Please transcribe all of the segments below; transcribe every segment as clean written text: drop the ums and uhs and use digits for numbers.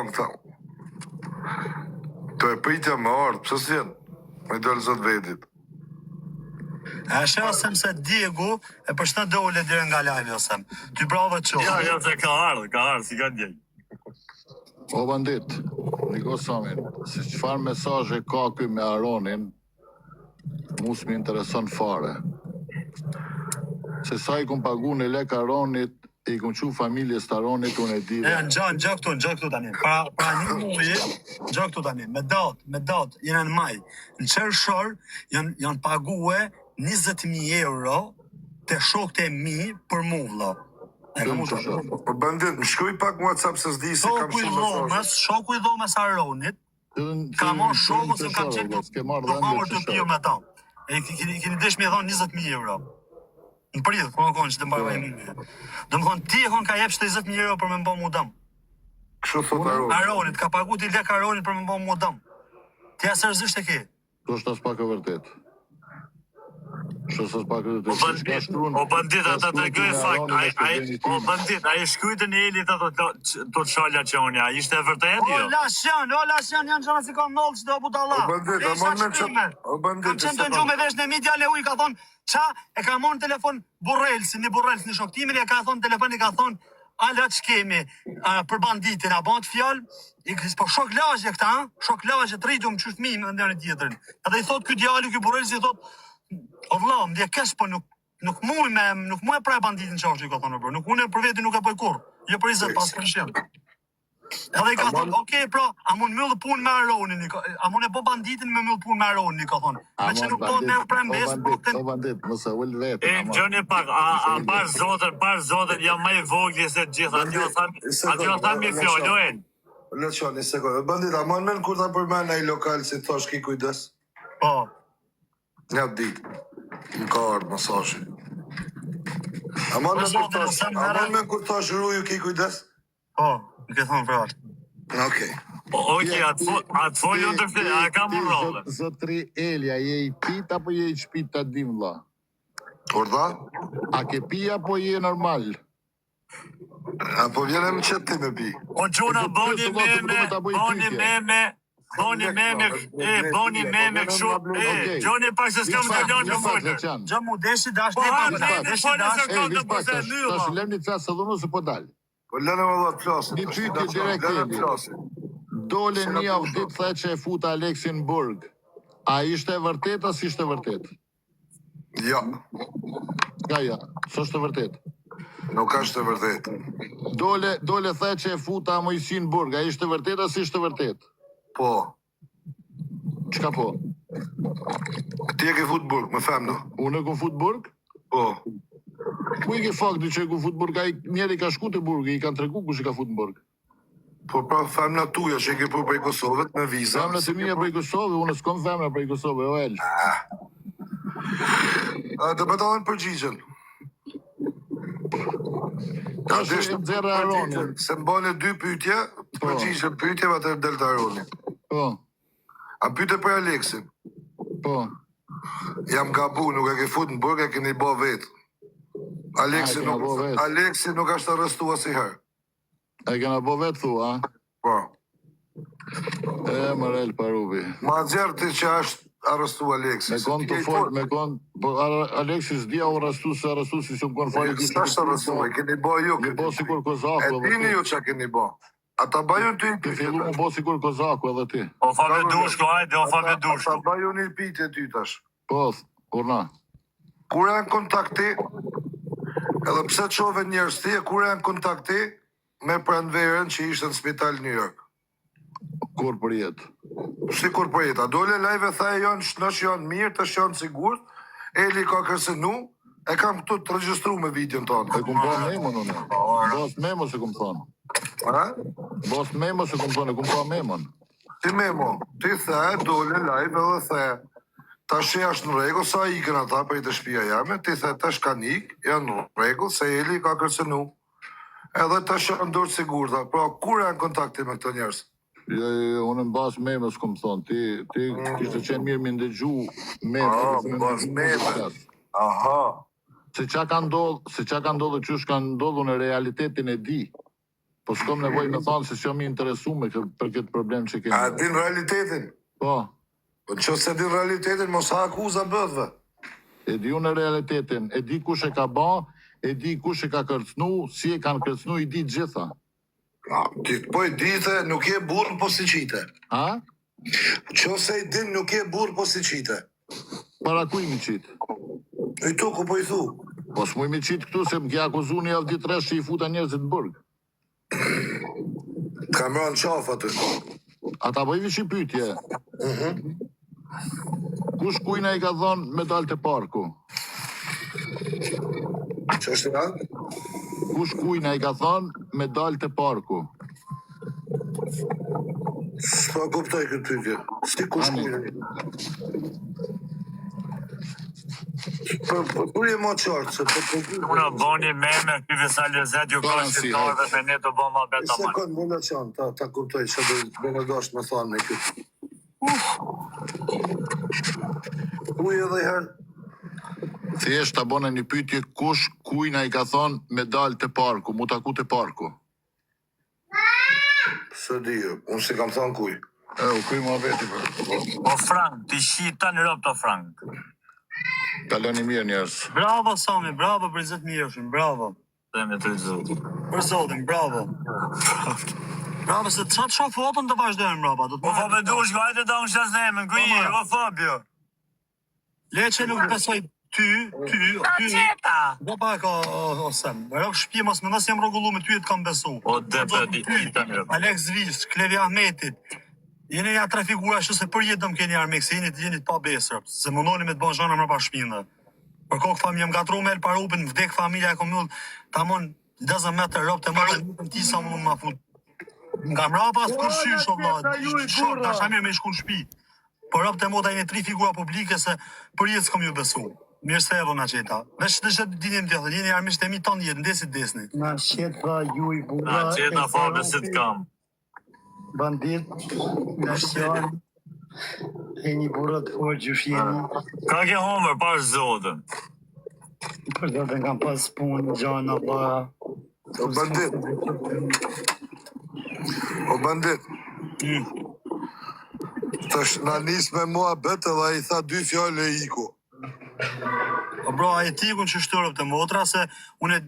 kam këta. Të e pritja më ardhë, pëse s'jen? Me dëllë zëtë vedit. E shesem se Diegu e për shtë dole dire nga live osem. Ty bravo të qohë. Ja, se ka ardhë, si ka ndjej. O bandit, Niko Samin, si qëfar mesazhe ka ky me Aronin, mus më intereson fare. Se sa i kum pagu në lek Aronit, i kum qu familjes të Aronit, unë e di. Gjë këtu tani. Pra një muji, gjë këtu tani. Me datë, jenë në maj. Në qershor, janë pague 20.000 euro të shokët e mi për mu, vëlla. Po bandit, më shkruj pak në WhatsApp se s'di se kam shumë mesazhe. Shoku i dhomës Aronit, ka marrë shoku se kam qenë të hamër të pio me ta. E keni desh me thonë 20.000 euro. Në pridhë, kërë në konë që të mbarë e mimi. Do më thonë, ti e konë ka jep 20.000 euro për me mbo mu dëmë. Kështu thot Aronit? Aronit, ka pagu t'i lek Aronit për me mbo mu dëmë. Ti a sërzisht e ki? Do është as pak e vërtet. O bandit, ata të regoj fakt. O bandit, a i shkujtë në elit ato të shalja që unë ja, ishte e vërtet jo? O lasjan, janë gjëna si ka nëllë që do budala. O bandit, a mon me që... Kam qenë të nxu me vesh në media Leu i ka thonë, qa e ka mon telefon një Borrelsi në shoktimin, e ka thonë telefon i ka thonë, ala që kemi për banditin, a bant fjallë, po shok lagje këta, shok lagje të rritu më qështë mi në ndërën tjetërin. Edhe i thot këtë djali, këtë Borrelsi i thot, o vëlla, më dje kesh, po nuk mu e praj banditin që është i ka thonë, nuk unë e për veti nuk e poj kur, jo për 20 pas kërshim. Edhe i ka thonë, okej, pra, a mun mëllë punë me Aronin, a mun e po banditin me mëllë punë me Aronin, ka thonë. Me që nuk po me prem besë, po të... O bandit, mëse ull vetë. Gjoni pak, a par zotën, jam ma i vogli se gjithë, aty o thamë i fjallojnë. Le që një sekundë, bandit, a mon men kur ta përmen e i lokal si të thosh ki kujdes? Po. Një ditë, në ka ardhë mesazhi. A mon men kur thosh ruju ki kujdes? Po, nuk e thonë vrarë. Okej. Oke, atë folio të fle, a ka më rollë. Zotri Elia, je i pit apo je i qpit të dim, vla? Orda? A ke pi apo je normal? Apo vjene më qëtë ti me pi? O qona, boni meme këshu, Gjoni pak se s'kam të gjanë në folë. Gjë mu deshi dash një Tash lem një qasë së dhunu se po dalë. Po lene më dhëtë flasin. Një pyetje direkt Eli. Dole një avdit the që e futa Aleksin Burg. A ishte e vërtet as ishte e vërtet? Ja. Ka ja, së është e vërtet. Nuk është e vërtet. Dole the që e futa Mojsin Burg. A ishte e vërtet as ishte e vërtet? Po. Qka po? Ti e ke fut Burg, me femno? Unë e ku fut Burg? Po. Ku i ke fakti që e ku fut Burg? Njeri ka shku të Burg, i kanë treku kush i ka fut në Burg. Po pra femna tuja që e ke për prej Kosovët me viza. Femna të mija prej Kosovë, unë s'kom femna prej Kosovë, o el. Të betalën përgjigjen. Ka që e nëzere Aronin. Se mbane 2 pyetje, përgjigjen pyetjeve atë delta Aronin. Po. A pyte për Aleksin? Po. Jam gabu, nuk e ke fut në Burg, e keni bo vetë. Aleksi nuk është arrestu asnjëherë. E kena bo vetë thua, a? Po. E, Marel Parubi. Ma gjerë ti që është arrestu Aleksi. Me konë të fort, me konë... Po Aleksis dhja u arrestu se që më konë fari... Së është arrestu, e keni bo ju këtë. Bo si kur Kozaku. E dini ju që keni bo. Ata bajun të i pite. Të fillu mu bo si kur Kozaku edhe ti. O fame dushko, ajde, o fame dushko. Ata bajun i pite ty tash. Po, urna. Kur e në kontakti, edhe pse qove njerës ti, kur e në kontakti, me pranverën që ishte në spital New York. Kur për jetë? Si kur për jetë? A dole lajve tha e janë shnosh janë mirë, të janë sigurt, Eli ka kërsenu, e kam këtu të regjistru me videon tonë. E kum pa memon unë. Bos memo se kum thonë. A? Bos memo se kum thonë, e kum pa memon. Ti memo, ti the, dole lajve dhe the, ta shi është në regull, sa ikën ata për i të shpia jame, ti the tash kanë ikë, janë në regull, se Eli ka kërsenu. Edhe të shë ndurë sigurta, pra kur e në kontakti me këto njerës? Unë në basë meme s'kom thonë, ti kështë qenë mirë më ndëgju meme. Basë meme. Aha. Se qa ka ndodhë, qësh ka ndodhë në realitetin e di. Po s'kom nevojë me thonë se s'jam i interesuar për këtë problem që A kemi. din realitetin? Po, Po nëse se din realitetin, mos ha akuza bëdhve. e di unë realitetin, e di kush e ka ba, e di kush e ka kërcnu, si e kanë kërcnu, i di gjitha. Ti po i dite, nuk je burr po si qite. Ha? Nëse i din, nuk je burr po si qite. Para ku i mi qitë? I tu ku po i thu. Po s'mu i mi qitë këtu se më kja akuzu një avdi tresh që i futa njerëzit në burg. Ka më në qaf aty. Ata po i vish i pytje. Kush kujna i ka thonë me dalë të parku? Që është nga? Kush kujna i ka thonë me dalë të parku? S'pa kuptoj këtë pyetje. Si kush kujnë? Po je më qartë, se po Unë boni meme, këtive sa lezet ju ka shqiptarëve me ne të bëma beta manë. Sekund, më në qanë, ta kuptoj që do në dosh me thonë me këtë. Uj edhe herë, Thjesht ta bone një pytje kush kujna i ka thonë me dalë të parku, mu taku të parku. së di, unë si kam thonë kuj. U kuj mua veti për. O Frank, ti shita në rëpë të Frank. Kaloni mirë njerës. Bravo Sami, bravo për 20 mirëshin, bravo. Dhe me të zotë. Për zotin, bravo. Bravo, se të qatë fotën të vazhdojnë, bravo. Po fa me dush, gajte ta unë shaznemen, kujë, o Fabio. Le që nuk besoj ty. Qeta! Do pak o sem. Rëk shpje mas më nësë jam rogullu me ty e të kam besu. O depe di ta në rëpë. Alex Zvish, Klevi Ahmetit. Jeni ja tre figura që se për jetë dëmë keni armik, se jeni të pa besër. Se mundoni me të bënë zhona më pa shpinë. Për kokë fam jam gatru me el parupin, vdek familja e komull, ta mon 10 metrë rëpë të më të ti sa më ma fut. Nga mrapa s'kur shysh, o vla, shok, ta shamir me shku në shpi. Por rëpë të mota jeni 3 figura publike se për jetë s'kom ju besu. Mirë se e vëna qeta. Vesh të shetë dinim të jeni armisht e mi tonë jetë, ndesit desni. Na qeta ju i bura. Na qeta Fabio si të kam. Bandit, në shqanë, e një burët forë gjush jeni, Ka ke homër, pash zotën. për do të kam pas punë, gjana, pa... O bandit, o bandit. Tash na nis me mua betë dhe i tha 2 fjallë e iku. O bro, a e tikun që shtërëp të motra, se une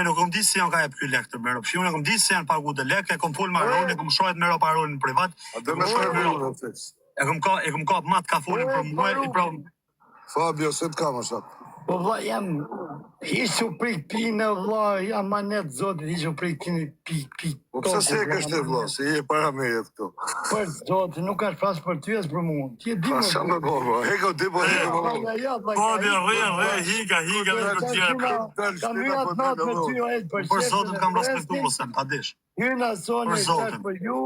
nuk kom di si janë ka e për lek të mërë. Pëshi une kom di si janë pagu të lek, e kom full marroni, e kom shohet me ro parolin privat. A dhe me shërë me unë, fix. E kom kap mat ka folin për mua, i pra... Fabio, se të kam është atë. Po vla, jam hishu prik pinë, vla, jam manet zotit, hishu prik pinë, pi... Po pëse se e kështë e vla, se je para me jetë këtu. Për zotit, nuk ka shpas për ty as për mua. Ti e di Pa më... sa me bobo, heko ti po heko bobo. Fabio, rre, hika, dhe të tjerë. Kam hyrat natë me ty, e për Për zotin kam respektu, po sem, ta dish. Hyna sonë, Për e zotin. tash për ju...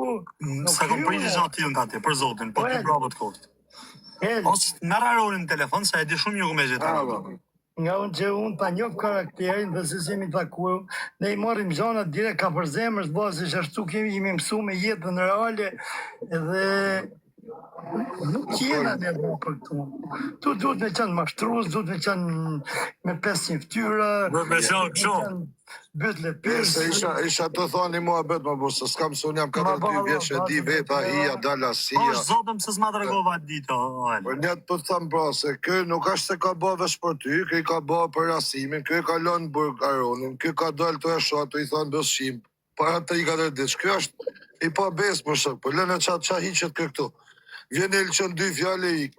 Se kom priti gjatë ti nga ti, për zotin, po ti bravo të kohët. Hel, Ose në raronin në telefon, se e di shumë ju me gjitha. nga unë që unë ta njof karakterin dhe se si mi taku, ne i marrim zonat direkt ka për zemër, së bëse që ashtu kemi imi mësu me jetën reale, edhe nuk jena ne dhe për këtu. Tu duhet me qenë mashtrus, duhet me qenë me 500 ftyra, Duhet me qenë kështu. bytle Se pysë. isha të thoni mua betë më bu, se s'kam se unë jam 42 vjeç e di veta, hija, dala, Po sija. është zotëm se s'ma të regova ditë, o Për njëtë për të thamë pra, se kë nuk është se ka bo vesh për ty, kë i ka bo për rasimin, kë i ka lënë burg aronin, kë ka dollë të e shatë, i thonë dëshim, para të i ka të dish. Kë është i pa besë më shok, për lënë qatë qa hiqet kë këtu. Vjen e lëqën 2 fjale i.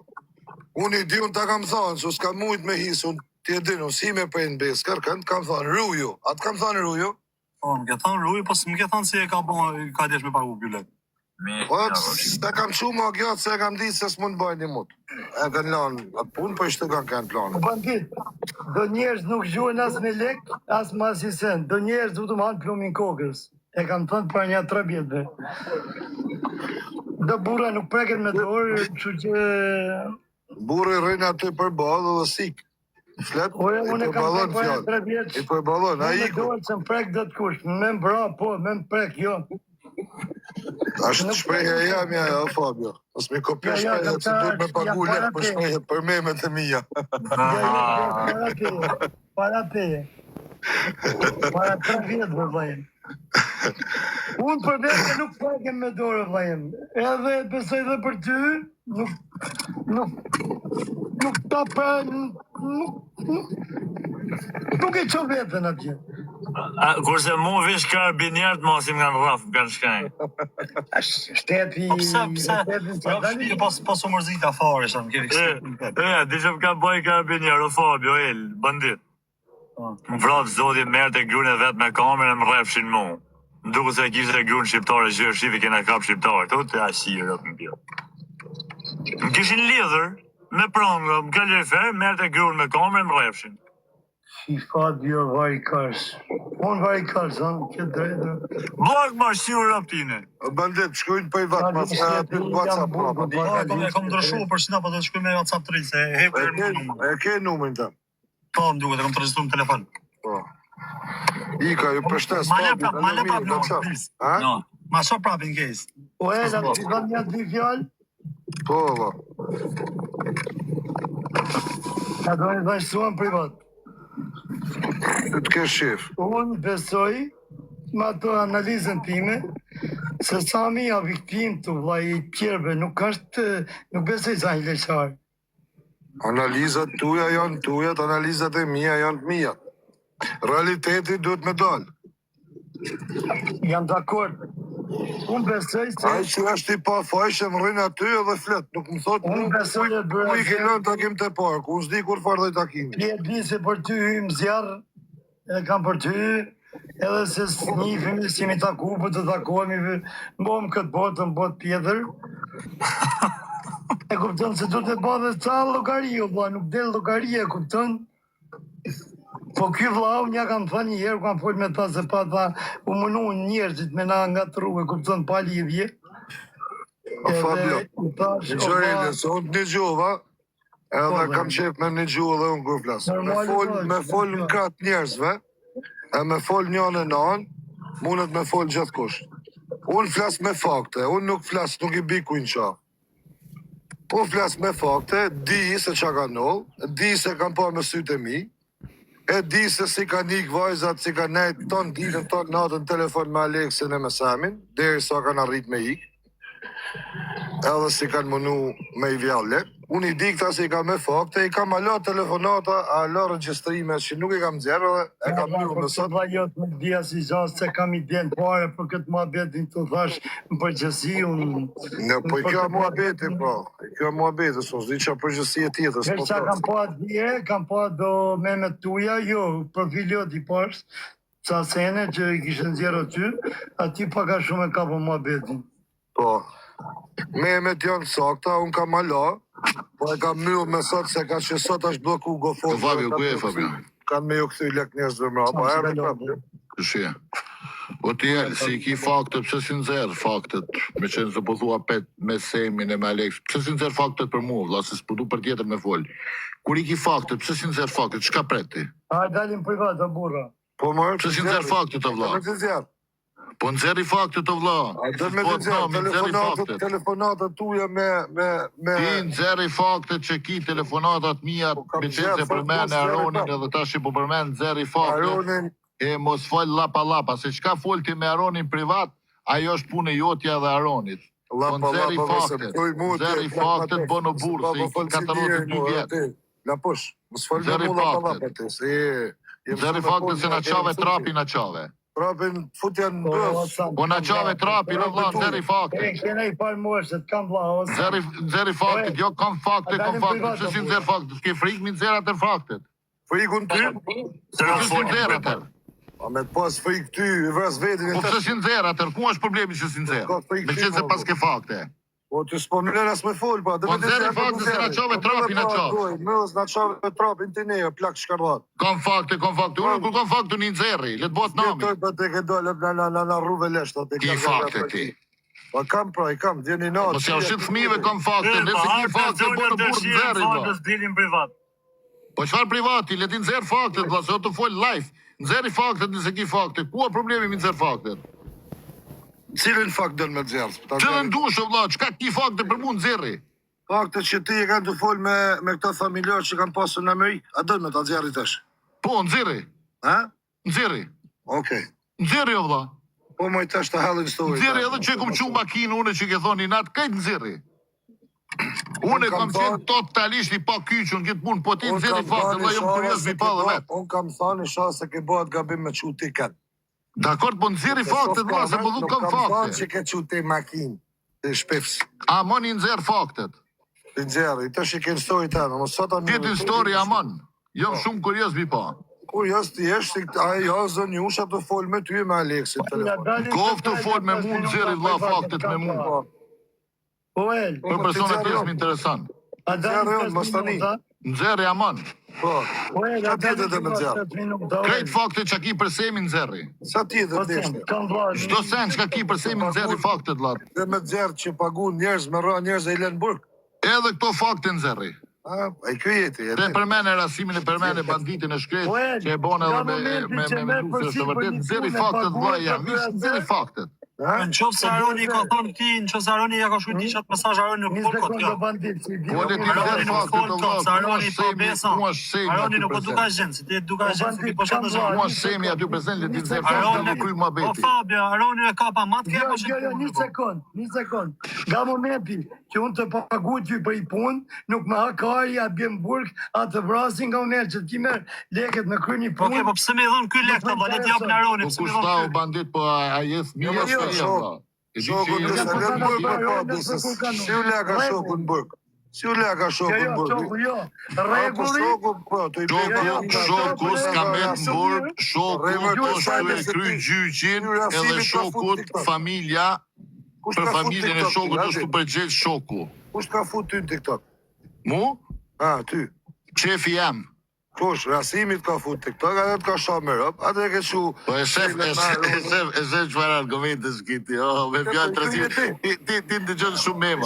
Unë i di unë ta kam thonë, su s'ka mujt me hisë, unë ti e dinu, si me për në besë, kërkën, kam thonë ruju. Atë kam thonë ruju? Po, më ke thonë ruj, po s'më ke thonë si e ka desh me pagu bjulet. Po, se kam që më gjatë, se e kam ditë se s'mund bëjnë një mutë. E kanë lanë atë punë, po ishte kanë planë. Bandit, do njerëz nuk gjuhen as me lek, as me asisen. Do njerëz du të më hanë plumin kokës. E kam thënë për një 3 vjetëve. Do burra nuk preket me dorë, që që... Burri rrinë aty për balë dhe sikë. Flet, Ore, i unë e kam përballon thënë për një fjallë. 3 vjetë. I përballon, a Me iku. dorë që më prek do të kush. Me më bra, po, me më prek, jo. Ashtë shprejhe jam ja, o Fabio. Mos mi kopje Ja, shprejhe, se duhet me pagu ja, lek për shprejhe, për memet e mija. Para teje. Para 3 vjetë, vëllajnë. Unë për vete nuk pakem me dorë, vlajem. Edhe besoj dhe për ty, nuk ta pra, nuk e qo vetën atje. Kurse mu vish karabinjerët mosim nga në rraf, kanë shkaj. Shteti... Pse? Pas u mërzita fare, shumë, kemi kështë. Di që më ka bëj karabinjerë, o Fabio, bandit. Më vrap zoti merë të grune vetë me kamerë më rrefshin mu. Më duke se kishte grunë shqiptare, zhjërë shqipi kena kap shqiptare, të të ashirë, më bjo. Më kishin lidhër, me prangë, më ka ljefer, merë të grunë me kamerë më rrefshin. I Fabio varikash. Unë varikash, këtë drejtë. Blak ma shqyrë raptine. Bandit, shkujnë për i vatë, mas ka aty në WhatsApp prapa. E kom ndryshu, për shina, po të shkuj me WhatsApp 3, se hepë në numër. E ke numërin të? Po, më duket, e kom të rezistru në telefon. Po. Ika, ju përshtes, Ma le prap numër, please. Ma so prap in case. O e, la të zan një dy fjallë? Po, va. Ka do një vazhtuan privat. Të ke shif. Unë besoj, me ato analizën time, se Sami a viktim të vlaj i tjerve, nuk besoj sa i leqarë. Analizat tuja janë tujat, analizat e mija janë të mija. Realiteti duhet me dalë. Jam dakord. Unë besoj se... Ai që është i pa fajshë më rrinë aty edhe flet, nuk më thot Unë besoj e bërë... ku i ke lënë takim të parë, ku unë s'di kur farë dhe takimi. Ti e di se për ty hymë zjarë, e kam për ty, edhe se s'njifimi si mi taku, për të takohemi, mbom këtë botë, në botë tjetër. E kuptën se du të ba dhe ca logari, nuk del logari, e kuptën. Po ky vlau, një kam thënë një herë, kam folë me ta se pa ta u mënu njerëzit me na nga të rrugë, kuptën pa lidhje. Fabio, Gjojile, se unë një gjova, edhe kam qef me një gjova dhe unë kur flasë. Me fol në kratë njerëzve, e me fol njën e nanë, mundet me fol gjithë kush. Unë flasë me fakte, unë nuk flasë, nuk i biku në qafë. Unë flasë me fakte, di se qa ka nëllë, di se kam pa me sytë e mi, e di se si ka nik vajzat, si ka nejtë ton ditën, ton natën telefon me Aleksin e me Samin, deri sa kanë arrit me ik, edhe si kanë mënu me i vjalle. Unë i di këta se i ka me fakte, i kam alo telefonata, alo regjistrime, që nuk i kam zjerë dhe e kam mërë me sot. Për jot më dhja si gjasë se kam i den pare për këtë muhabetin të thash në përgjësi unë... Në, po i kjo muhabeti, po, i kjo muhabeti, së zdi që përgjësi e tjetës. Kërë që kam pa dje, kam pa do me tuja, jo, profiliot i pashë, ca sene që i kishën zjerë aty, ati pa ka shumë e ka për muhabetin. Po, me janë sakta, unë kam alo, po e kam mërë me sot se ka që sot është bloku gofon. Fabio, ku e Fabio? Kanë me ju këthy lek njerëzve mra, po e me Fabio. Këshia. O t'jelë, si ki faktet, pëse si nëzërë faktet, me qenë se po thua pet me Semin e me Alex, pëse si nëzërë faktet për mu, vla, se s'po du për tjetër me folë. Kur i ki faktet, pëse si nëzërë faktet, qka preti? A, dalim privat, a burra. Po më Pëse si nëzërë faktet, o vla? Po nëzëri faktet, o vla. A dhe me të zjarë, telefonatët tuja me... Ti nëzëri faktet që ki telefonatat mija, me qenë se përmene Aronin edhe ta që po përmene nëzëri faktet, e mos fol lapa, se qka folti me Aronin privat, ajo është punë e jotja dhe Aronit. Po nëzëri faktet bo në burë, se i 42 vjetë. La push, mos fol me mu lapa, nëzëri faktet se na qave trapi na qave. Trapin futja në bëf. Po na qave trapi, në vla, nëzëri faktet. Kena i parë moshët, kam vla, ose. Nëzëri faktet, jo kam faktet, që si nëzëri faktet, s'ke frikë mi nëzëri atër faktet. Frikun ty? Se si nëzëri atër. A me të pas frikë ty, i vras vedin e Po pëse si nëzëri atër, ku është problemi që si nëzëri? Me qenë se pas ke fakte. Po të s'po mëllën as me folë, pa. Po nëzëri faktet se na qave trapi na qave. Mëllës na qave trapin të nejo, plak shkardat. Kam fakte, unë ku kam fakte një nëzëri, le të bot nami. Toj për të ke dole në rruve leshtë. Ki fakte ti. Pa kam pra, i kam, djeni natë. Po se ashtë të fmive kam fakte, nëse ki fakte, bo në burë nëzëri, ba. Po qëfar privati, le ti nëzëri faktet, ba, se o të folë live. Nëzëri faktet nëse ki fakte, ku a problemi mi nëzëri faktet? Cilin fakt dënë me nëzërës? Cilin dushë, vla, qka ki fakte për mu nëzëri? Faktet që ti e kanë të folë me këta familjar që kanë pasur në Amerikë, a dënë me të nëzëri tash? Po, nëzëri. Ha? Nëzëri. Okej. Nëzëri, o vla. Po moj tash të hallin story. Nxirri edhe që kom qu makinë une që ke thoni natë, kajtë nxirri. Une kam qenë totalisht I pa kyqën këtë punë, po ti nxirri faktë, dhe jam kurios mi pa dhe vetë. Unë kam thani shoh se ke bëhet gabim me çu ti kan. Dakor, po nxirri faktet, vlla, se po du kam Kam thani fakte. që ke çu ti makinë. Të shpefs. A mon I nxerr faktet. Të nxjerri, tash I ken story tani, mos sot anë. Tjetin story amon. Jam shumë kurios mi pa. Kur jos ti jesh ajo zon Jusha të fol me ty me Aleksin telefon. Koftë të fol me mu, nxirri vlla faktet me mu. Oel. Për personat tjesë më interesant. A dalin mos tani. Nxerri amon. Po. Oel, a tjetër do me nxjerr? Krejt faktet që ki për semi nxerri. Sa ti dhe deshte. Çdo sen që ki për semi nxerri faktet vlla. Dhe me nxjerr që pagun njerëz me rra njerëz e lën burg. Edhe këto fakte nxerri. Ai ky jeti. Te përmene rasimin e përmene banditin e shkret që e bon edhe me lusë është vërtet nxerri faktet vlla jam, nxerri faktet. Në qofë se Aroni ka thonë ti, në qofë se Aroni ja ka shku dishat mesazh Aroni nuk fol kot kjo. Pole ti nxerr faktet vlla, mua semi Aroni nuk aty duka prezent. gjend, se ti duka gjend se ti po shatë zë. Mua semi aty prezent le ti nxerr faktet dhe kry Po muhabeti. Fabio, Aroni e ka pa matë ke po Një sekund. Nga momenti që unë të pagu ty për I punë, nuk më hakari a bjem burg, a të vrasin nga unë që ti merr leket me kry një Po punë. po pse më dhon ky lek ta le të jap në Aroni, Po pse më kushta dhon o ky? bandit, po a jes mirë Jo, është jo, ja vlla. E di Shoku që do je të lën burg po bisës. Si u leka shoku në burg? Si u leka shoku në burg? Rregulli. Shoku po, të Shoku s'ka me të burg, shoku po shtu e kry gjyqin, edhe shokut, familja, për familjen e shokut është të përgjith shoku. Kush ka fut ty në TikTok? Mu? Ty. Qefi jam. Kush, Rasimit ka fut TikTok, atë të ka shoh me rop, atë e ke shu. Po e shef çfarë argumente s'kiti, me fjalë trasim. Ti ndëgjon shumë mema.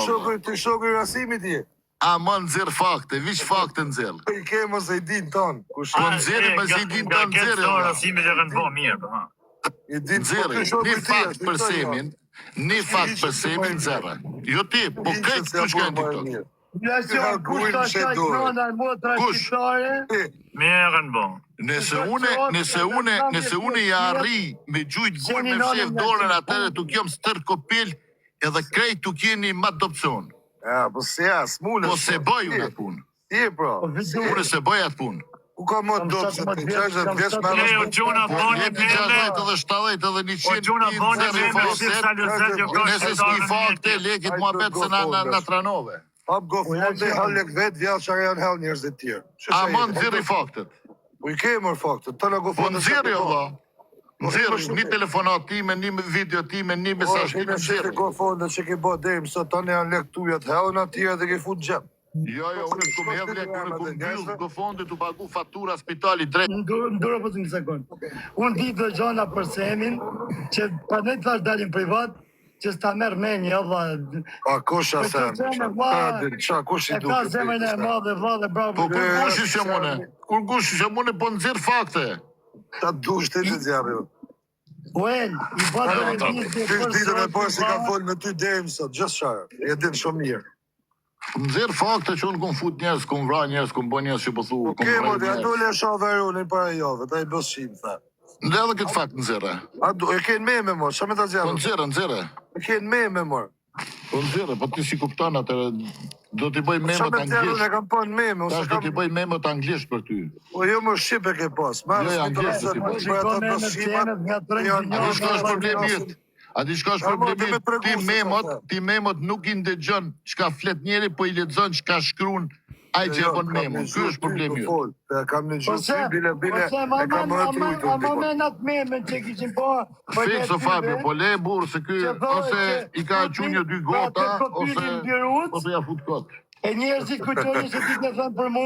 Shoku I Rasimit je. A më nxerr fakte, viç fakte nxerr. I ke mos e din ton. Kush Po nxerri pas I din ta nxerri. Rasimi që kanë bërë mirë, po. I din Nxerri, një fakt për semin, një fakt për semin nxerrë. Jo ti, po krejt kush ka në TikTok. Kush ka shajt nona motra shqiptare? Mirë kanë bërë. Nëse une I arri me gjujt gur me fshef dorën atëre tu kjom stër kopil edhe krejt tu kjeni ma adopcion. Po se s'mune. Po se bëj unë atë punë. Ti bro. Une se bëj atë punë. Ku ka më adopcion? Ti 60 vjeç me Ne u gjona boni Jepi me 60 edhe 70 edhe 100 O gjona boni me si salu jo ka. Nëse s'ki fakte, lekit mua betë se na tranove. Hap gofonde, halek vet vjallë që janë hell njerëz të tjerë. A më nxirri faktet. Po I ke mër faktet, të në Po gofonde. nxirri o vlla. Nxirri, një telefonat time, një video time, një mesazh time Në shete nxirri. gofonde që ke bë deri sot tani janë lek tuja të hell në tjerë dhe ke fut gjep. Jo, unë s'kum hedh lek, unë kum byll gofonde tu pagu fatura spitali drejt. Nduro po një sekund. Unë di të gjona për semin, që pa ne thash dalin privat, që s'ta merr menjë, valla. A kusha sem. Qa kush I E ka zemrën e madhe, valla, bravo. Po kur kush I shemune? Kur kush I shemune po nxirr fakte. Ta dush të të zjarë. Oel, I bata e Kysh ditën e parë si ka folë me ty deri më sot, gjithë shara. E din shumë mirë. Nxirr fakte që unë kum fut njerëz, kum vra njerëz, kum bë njerëz që po thu, kum Ke mo, vrejt a njerëz. dole shoh Veronin para jove, ta I bës shim, tha. Ndë edhe këtë fakt nxirre. E ken meme, mor, qa me ta Po zjarë? nxirre. E ken meme, mor. Po nxirre, po ti si kupton atëre, do t'i bëj Qa memot me zjarën e anglisht. kam pa në meme, ose Tash do kam... t'i bëj memot anglisht për ty. Po jo më shqip e ke pas. Jo, anglisht do t'i bëj. A di shka është problemi jëtë? A di shka është problemi jëtë? Ti memot nuk I ndëgjon çka flet njeri, po I lexon çka shkruan ai që e bën memon. Ky është problemi jëtë. Kam në Po gjithë, bile, e kam më të ujtë. Ama menat memen që kishin po... Fikso Fabio, po le burë se ky ose I ka qunjë dy gota, ose ja fut kot. E njerëzit kujtojnë se ti ke thënë për mu,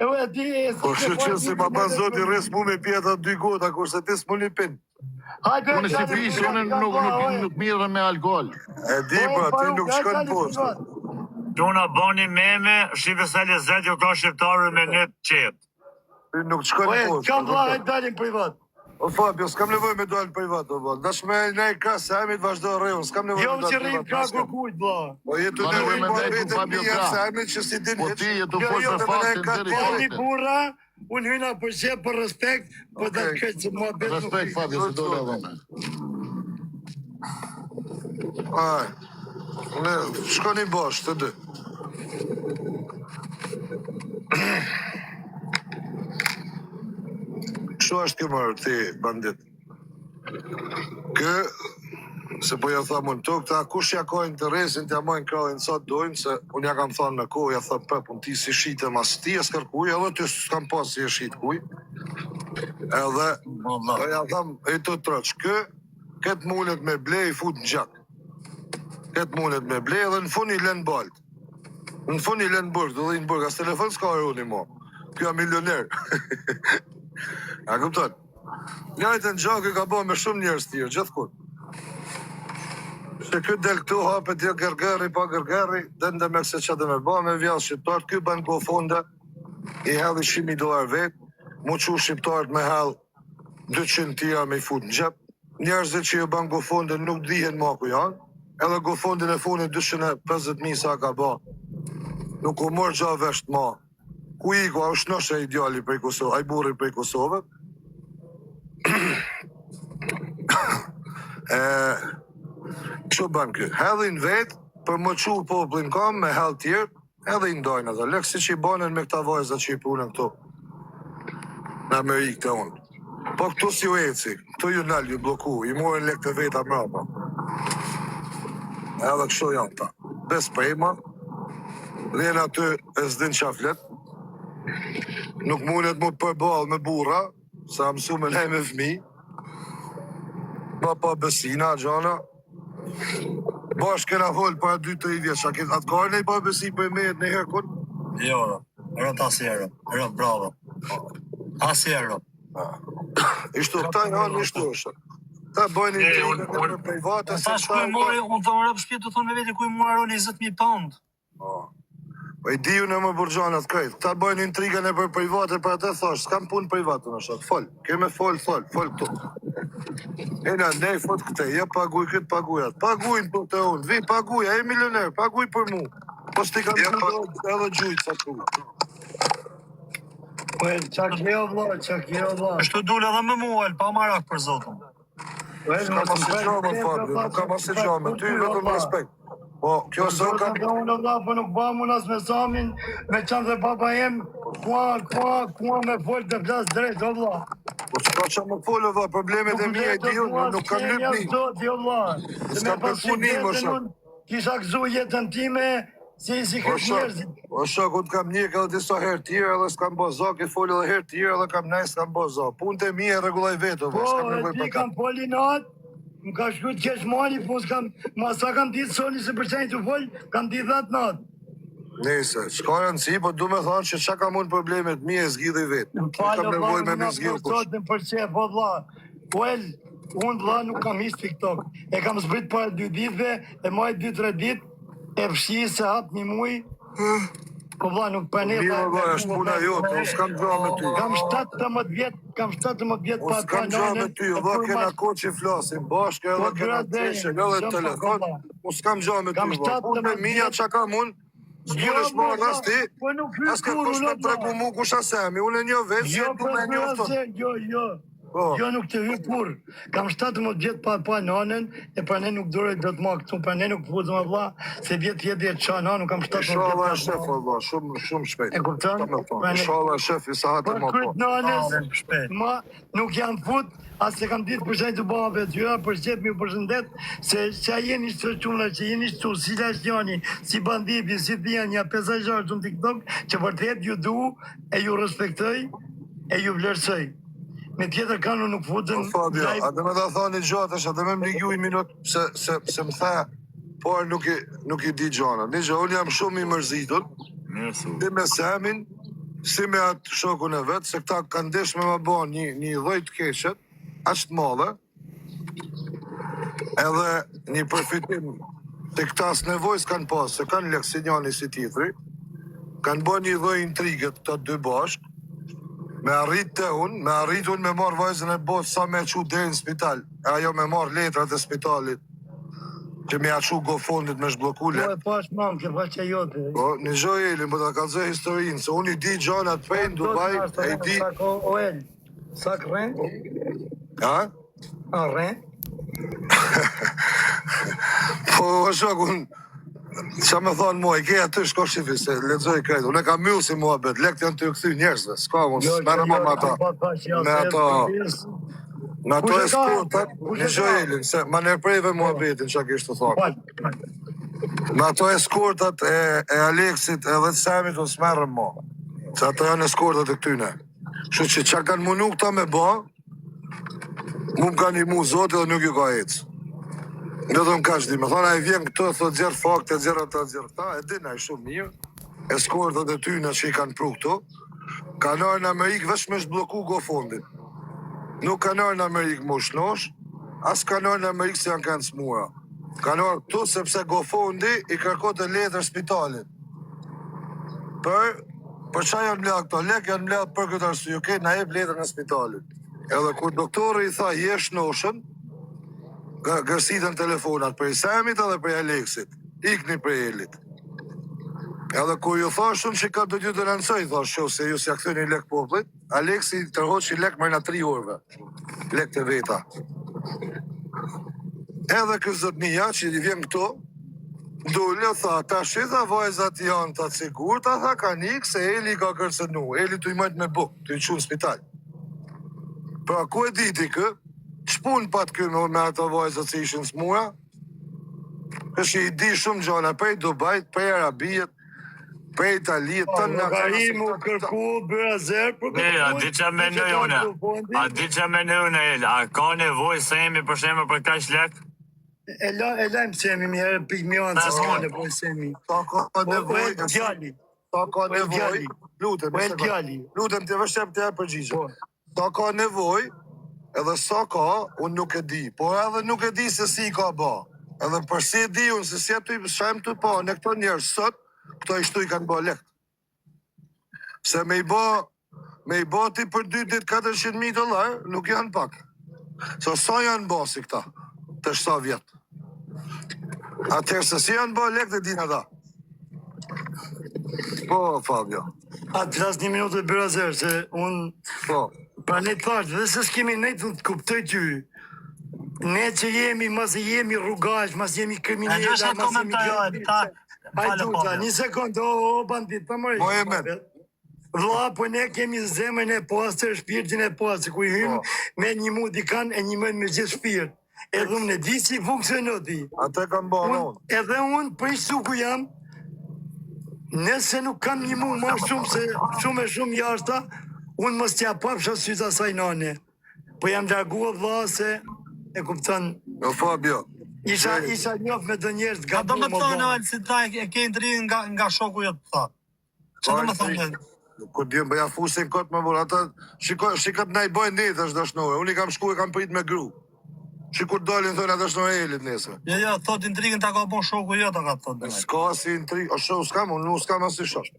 e ti... Po që si ma bazoti res mu me pjeta 2 gota, kurse ti s'mu një pin. Unë si pis, unë nuk mirë me alkohol. E di, bro, ti nuk shkon poshtë. Gjona boni meme, shive se lezet jo ka shqiptarë me net qetë. Ti nuk shkon poshtë. Kam vla, dalin privat. O Fabio, s'kam nevoj me dalë privat, o bërë. Dash me ne krasë, e amit vazhdo rreun, s'kam nevoj Jo me që dalë rrim ka privat. kërkujt, bla. Po jetu Ma në nevoj rrim, me po ndaj ku vetëm Fabio një ka. se amit që si din Po hiç. ti jetu Jo, folë jo, për me faktin ne ka deri të Oni faktin. burra, unë hyna për shqe për respekt, po da Okej. këtë që mua betë. Respekt Fabio, se dole dhone. Aj, ne, shkoni bashkë të dy. Kështu është kjo mërë ti, bandit. Kë, se po ja tha mund të këta, kush ja ka interesin të ja mojnë krallin sa dojnë, se unë ja kam thonë në kohë, ja tha pëpun ti si shite mas ti e s'kërkuj, edhe ty s'kam pas si e shit kuj. Edhe, ja tham, e të troq, këtë mullet me ble i fut në gjak. Këtë mullet me ble edhe në fund i len balt. Në fund i len burg, dhe i në burg, as telefon s'ka aruni mo. Kjo milioner. A këpton? Njajtë në gjak e ka bo me shumë njerës tjerë, gjithë kun. Se këtë del këtu hapet jo gërgëri, pa gërgëri, dënde me se që dhe me ba me vjallë shqiptarët, këtë banë go fonde, i hedhi $100.000 vetë, mu që shqiptarët me hedhë 200 tira me i fut në gjep, njerëzit që i banë go fonde nuk dihen ma ku janë, edhe go fondin e fundit 250.000 sa ka ba, nuk u mërë gja vesht ma, ku i ku a është nëshe ideali prej Kosovë, a i burri prej Kosovë, që banë kjo? Hedhin vetë, për më qu poplin kam me hell tjerë, edhe i ndojnë edhe. Lekë si që i banën me këta vajza që i punën këtu. Në Amerikë të unë. Po këtu si u eci, këtu ju nalë ju bloku, i morën lekë të veta mrapa. Edhe kështu janë ta. Bes prejma, dhejnë aty e zdin qaflet, nuk mundet mu përbal me burra, sa mësu me lej me fmi, pa besina, gjana, bashkë kena folë para 2-3 vjeç, atë ka nej pa besi për me në herë kun? Jo, rët asjerë, rët bravo. Asjerë. Ishtu këta janë ishtu është. Ta bëjnë intrigën për private, Sa shkuj mori, unë të më rëpë shpjetë të thonë me veti ku i mori 20.000 pound. Po i diju në më burgjanat krejt. Ta bëjnë intrigën e për private, për atë thash, s'kam punë private në shatë, fol. Keme fol këtu. Ena, nej, fot këte, ja paguj këtë pagujat. Pagujnë për të unë, vi paguja, e milioner, paguj për mu. Po s'ti kam edhe gjujtë sa tu. Po e qa kjo vla. Shtu dule edhe me muel, pa marak për zotën. S'ka ma si gjomë, Fabio, nuk ka ma si gjomë, ty vetëm respekt. Po, kjo së kam... Unë vla, po nuk bam unë as me Samin, me qanë dhe baba jem, kua me folë të flasë drejt, o vla. Po s'ka që më folë, vla, problemet e mija i diju, nuk kam lyp një. S'ka për punim, o shak. Kisha këzu jetën time, si këtë njerëzit. O shak, unë kam njek edhe disa herë tjera, edhe s'kam bo zak, i folë edhe herë tjera, edhe kam nej s'kam bo zak. Punë të mija e regulaj vetë, Po, s'kam nevoj ti për ta. kam poli natë, më ka shku të kesh mali, po s'kam, ma sa kam ditë soli se përqenjë të folë, kam ditë dhatë natë. Nese, s'ka rëndësi, po du me thonë që qa ka mund problemet mija e zgjidhi vetë. Nuk kam nevoj me me zgjidhë kush. Në përqe, po vla, unë vla nuk kam ishtë TikTok, e kam zbrit para 2 ditëve, e maj 2-3 ditë, e fshi se hap një muj, po vla nuk për ne... Mirë, vla, është puna jote, unë s'kam gjo me ty. Kam 17 vjetë Unë s'kam gjo me ty, vla, kena ko që flasim, bashkë edhe kena teshe, edhe telefon, unë s'kam gjo me ty, vla. Punë me mija që ka mund, s'bunesh ma rras ti, as ka kush me tregu mu kush asemi, unë e një vetë, që du me një ofton. Jo nuk të hy kur. Kam 17 vjetë pa nanën, e për ne nuk dore do të ma këtu, për ne nuk fuzë më vla, se vjetë jetë qa nanu, kam 17 vjetë. Inshallah e shef, vla, shumë shpejt. E kupton? Inshallah e shef, i sa hatë ma po. Kryt nanës, ma nuk jam fut, as se kam ditë përshajnë të bëma për tyra, përshqep mi përshëndet, se që jeni së quna, që jeni shtu, si lashtjani, si bandipi, si dhjani, a pesajar që në TikTok, që vërtet ju du, e ju respektoj, e ju vlerësoj. Me tjetër kanu nuk futën... Fabio, a dhe me da thani gjatë, a dhe me më ligju i minut, se më tha, por nuk i di gjana. Një gjë, unë jam shumë i mërzitur, si me Samin, si me atë shokun e vetë, se këta kanë desh me më bo një dhojt keqet, ashtë madhe, edhe një përfitim të këtas nevojës kanë pas, se kanë lekë njani si titri, kanë bo një dhoj intrigët të 2 bashkë, me arrit të unë, me marrë vajzën e botë sa me qu dhe në spital, ajo me marrë letrat e spitalit, që me aqu go fondit me shbloku Po e pash mamë, që pash që jote. Po, një gjoj Elin, po ta kalzoj historinë, se unë i di gjanat pejnë, Dubai, e i di... O El, sa kërën? Ha? A rën? Po, shok, qa me thonë mua, i ke aty shko shifi, se lexoj krejt. Unë e kam mjullë si mua bet, lekt janë të ju këthy njerëzve. S'ka mos, merë më me ata. Me ato e skurtat, një gjojelin, se ma nërprejve mua betin, që kishtë të thonë. Me ato e skurtat e Aleksit edhe të Samit, unë s'merëm mo. Se ato janë e skurtat e këtyne. Shu që qa kanë munu këta me ba, mu më kanë i mu zote dhe nuk ju ka ecë. Në dhe më ka shdi, me thona e vjen këto, thot zjerë fakte, zjerë ata, zjerë ta, e dina e shumë mirë, e skortat e tyne që i kanë pru këto, kanë arë në Amerikë veç me shbloku go fondin. Nuk kanë arë në Amerikë më shnosh, as kanë arë në Amerikë se janë kanë smura. Kanë arë këtu sepse go fondi i kërkot e letër spitalit. Për qa janë mledhë këto lek, janë mledhë për këtë arsye, okej, na jep letër në spitalit. Edhe kur doktori i tha, jesh noshën, gërësitën telefonat për i Samit edhe për i Aleksit. Ikni për i Elit. Edhe kur ju thashun që ka do t'ju të lancoj, thashu se ju s'ja këthëni lek poplit, Aleksi tërhoqi lek mërna 3 orëve. Lek të veta. Edhe këtë zotnia që i vjen këto, dole, tha, ta shitha vajzat janë të sigur, ta tha ka nikë se Eli ka kërcënu. Eli t'u i majtë me buk, t'u i qunë spital. Pra, ku e diti kë? Shpun pat kënë me ato vajzat që ishën smura, kështë i di shumë gjona, prej Dubajt, prej Arabijet, prej Italijet, të në Garimu kërku Brazer për Ne, a di që menoj une, a di që menoj une, a ka nevoj Semi për shemë për kash lek? E lajmë Semi, mi herë pigmion, se s'ka nevoj Semi. Ta ka nevoj, Djali. ta ka nevoj, lutem të vështem të e përgjigje. Ta ka nevoj, edhe sa ka, unë nuk e di, por edhe nuk e di se si ka ba. Edhe përsi e di unë se si e të i shem të pa, në këto njerës sot, këto i shtu i kanë ba lekt. Se me i ba ti për 2 dit $400,000, nuk janë pak. Sa janë ba si këta, të 7 vjetë. Atëherë se si janë ba lekt e din ata. Po, Fabio. A të flas 1 minutë e Brazer, se unë... Po. Pra ne të thashtë, dhe se s'kemi nejtë të kuptoj ty. Ne që jemi, mas e jemi rrugash, mas jemi kriminella, E gjështë komentarë, ta... Një sekund, o bandit, të mëri. Po e men. Vla, po ne kemi zemën e pastër, shpirtin e pastër, ku i hymë me një mu dikan e një mënë me gjithë shpirt. Edhe unë e di si funksionon ti. Ate kam ba në unë. Edhe unë për suku jam, nëse nuk kam një mu ma shumë se shumë jashta, unë mos t'ja papsha syta saj nane. Po jam largua vla se e kupton. Jo, Fabio. Isha njof me të njerës Ka do gabu me thonë, Alë, si ta e ke ndri nga shoku jo të tha. Që do me thonë? Kur djemë bëja fusin këtë me bërë, ata shikët na i bojnë ditë është dashnore. Unë i kam shku e kam prit me gru. Shikur dolin thënë atë dashnore Elit nesër. Jo, thot intrigën ta ka bon shoku jo të ka thonë. S'ka si intrigë, o shoku s'kam, unë nuk s'kam asë shok.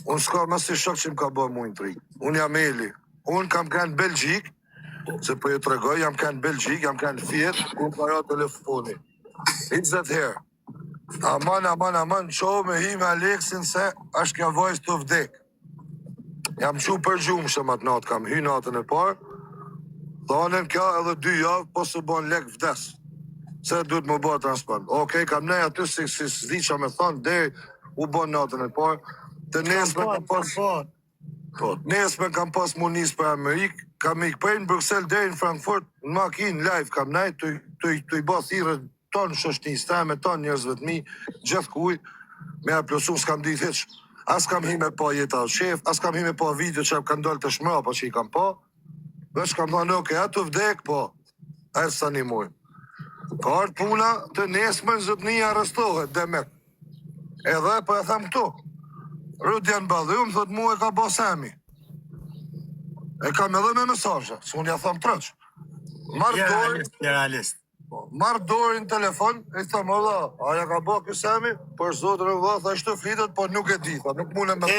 Unë s'kam asë shok që më ka bërë mu intrigë. Unë jam Eli. Unë kam kanë Belgjik, se po ju të regoj, jam kanë Belgjik, jam kanë Fiat, ku më para telefoni. It's that here. Aman, qohë me hi me Aleksin se është kja vojës të vdek. Jam qu për gjumë shëm atë natë, kam hy natën e parë, thonen kja edhe 2 javë, po së bon lek vdes. Se duhet më bërë transplant. Okej, kam nej aty si s'di që me thonë, deri u bon natën e parë, të nesme kam pas... Po, nesme kam pas munis për Amerikë, kam i këpër në Bruxelles deri në Frankfurt, në makinë live kam nej, të i ba thire tonë shoshtis, teme tonë njerëzve të mi, gjithë kuj, me a plosu s'kam ditë heq. As kam hi me pa jeta shef, as kam hi me pa video që kam dollë të shmrapa që i kam pa, veç kam thonë, oke, atë vdek, po, erë sa një mujë. Ka artë puna të nesme në zëtëni arrestohet, demek. Edhe, po e tham këtu, Rudjan Badhum, thot mu e ka bo Semi. E kam edhe me mesazhe, se unë ja tham trëq. Marë dorë në telefon, e tham, Allah, aja ka bo kësemi, për zotër e vëllë, tha shtu flitet, po nuk e di, tha, nuk mune me tha.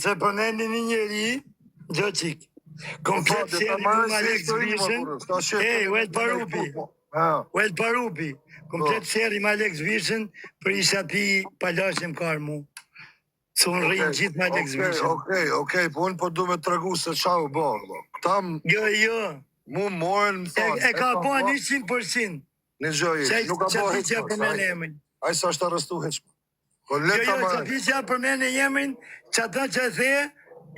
Se përneni një njëri, Gjoqik, komplet seri ku Alex Vishën, Uel Parupi, komplet seri me Alex Vishën, për isha pi palashem karmu. Se unë rrinë gjithë me Alex Vishën. Okej, po unë po du me të regu se qa u bo. Këtam... Jo, mu morën më thonë. E ka bo 100%. Në gjojë, nuk ka bo Që ti që përmene emrin. Ai sa është arrestu heq. Po Jo, leta që marrë. ti që përmene emrin, që ata që e the,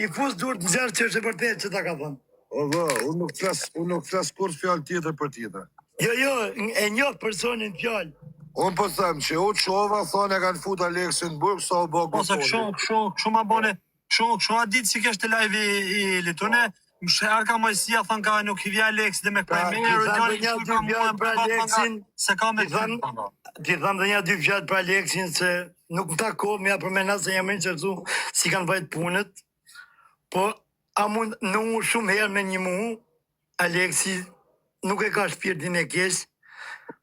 i fus dur të zërë që është e vërtet që ta ka thënë. O vë, unë nuk flas kur fjalë tjetër për tjetër. Jo, e njoh personin fjalë. Unë po them që u çova thonë e kanë fut Aleksin në burg sa u bë Ose kështu ma bone, kështu a ditë si kështë live i litune, më shërka mojësia thënë ka nuk i vja Aleksi dhe me ti thamë dhe një dy fjalë për Aleksin, se ka me ti thamë dhe një dy fjalë për Aleksin, se nuk më tako, me ja përmena se jam që tu si kanë vajtë punët, po a mund në u shumë herë me një mu, Aleksi nuk e ka shpirtin e kesh,